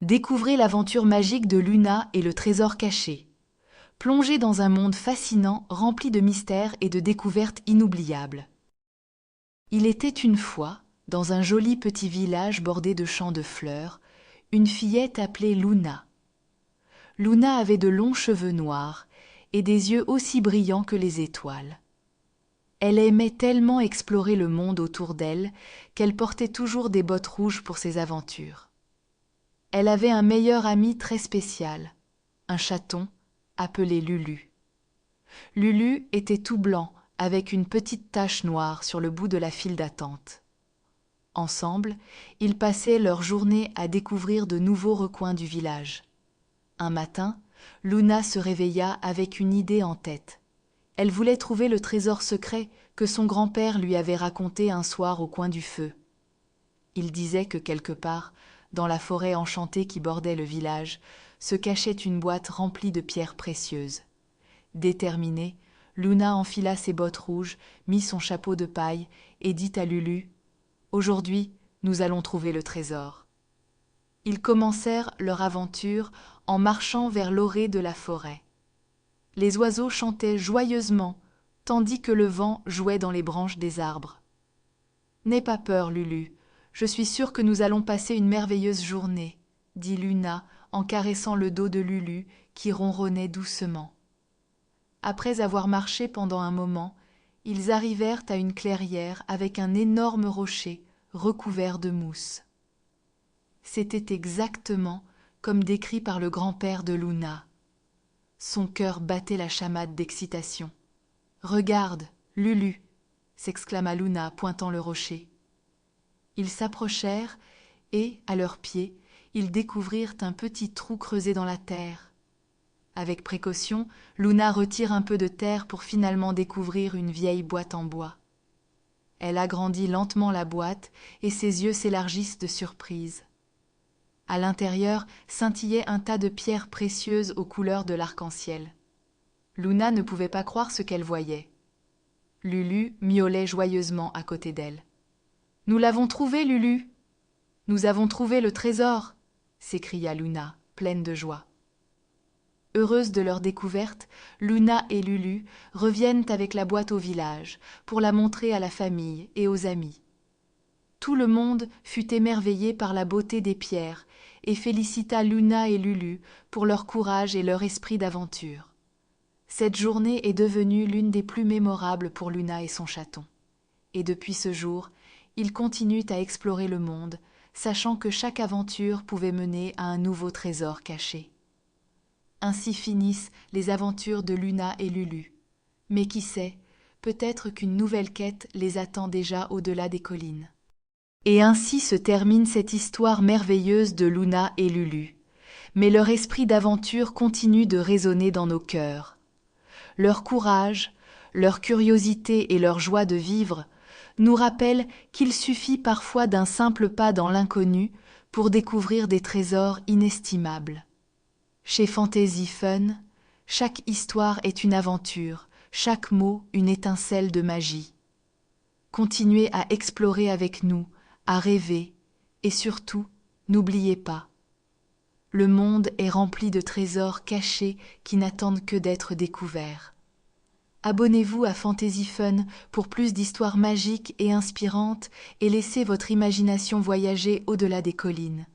Découvrez l'aventure magique de Luna et le trésor caché. Plongez dans un monde fascinant rempli de mystères et de découvertes inoubliables. Il était une fois, dans un joli petit village bordé de champs de fleurs, une fillette appelée Luna. Luna avait de longs cheveux noirs et des yeux aussi brillants que les étoiles. Elle aimait tellement explorer le monde autour d'elle qu'elle portait toujours des bottes rouges pour ses aventures. Elle avait un meilleur ami très spécial, un chaton appelé Lulu. Lulu était tout blanc avec une petite tache noire sur le bout de la file d'attente. Ensemble, ils passaient leur journée à découvrir de nouveaux recoins du village. Un matin, Luna se réveilla avec une idée en tête. Elle voulait trouver le trésor secret que son grand-père lui avait raconté un soir au coin du feu. Il disait que quelque part, dans la forêt enchantée qui bordait le village, se cachait une boîte remplie de pierres précieuses. Déterminée, Luna enfila ses bottes rouges, mit son chapeau de paille et dit à Lulu « Aujourd'hui, nous allons trouver le trésor. » Ils commencèrent leur aventure en marchant vers l'orée de la forêt. Les oiseaux chantaient joyeusement, tandis que le vent jouait dans les branches des arbres. « N'aie pas peur, Lulu, je suis sûre que nous allons passer une merveilleuse journée, » dit Luna en caressant le dos de Lulu qui ronronnait doucement. Après avoir marché pendant un moment, ils arrivèrent à une clairière avec un énorme rocher recouvert de mousse. C'était exactement comme décrit par le grand-père de Luna. Son cœur battait la chamade d'excitation. « Regarde, Lulu !» s'exclama Luna, pointant le rocher. Ils s'approchèrent et, à leurs pieds, ils découvrirent un petit trou creusé dans la terre. Avec précaution, Luna retire un peu de terre pour finalement découvrir une vieille boîte en bois. Elle agrandit lentement la boîte et ses yeux s'élargissent de surprise. À l'intérieur scintillait un tas de pierres précieuses aux couleurs de l'arc-en-ciel. Luna ne pouvait pas croire ce qu'elle voyait. Lulu miaulait joyeusement à côté d'elle. « Nous l'avons trouvé, Lulu !»« Nous avons trouvé le trésor !» s'écria Luna, pleine de joie. Heureuses de leur découverte, Luna et Lulu reviennent avec la boîte au village pour la montrer à la famille et aux amis. Tout le monde fut émerveillé par la beauté des pierres et félicita Luna et Lulu pour leur courage et leur esprit d'aventure. Cette journée est devenue l'une des plus mémorables pour Luna et son chaton. Et depuis ce jour, ils continuent à explorer le monde, sachant que chaque aventure pouvait mener à un nouveau trésor caché. Ainsi finissent les aventures de Luna et Lulu. Mais qui sait, peut-être qu'une nouvelle quête les attend déjà au-delà des collines. Et ainsi se termine cette histoire merveilleuse de Luna et Lulu. Mais leur esprit d'aventure continue de résonner dans nos cœurs. Leur courage, leur curiosité et leur joie de vivre nous rappellent qu'il suffit parfois d'un simple pas dans l'inconnu pour découvrir des trésors inestimables. Chez Fantasy Fun, chaque histoire est une aventure, chaque mot une étincelle de magie. Continuez à explorer avec nous, à rêver, et surtout, n'oubliez pas, le monde est rempli de trésors cachés qui n'attendent que d'être découverts. Abonnez-vous à Fantasy Fun pour plus d'histoires magiques et inspirantes et laissez votre imagination voyager au-delà des collines.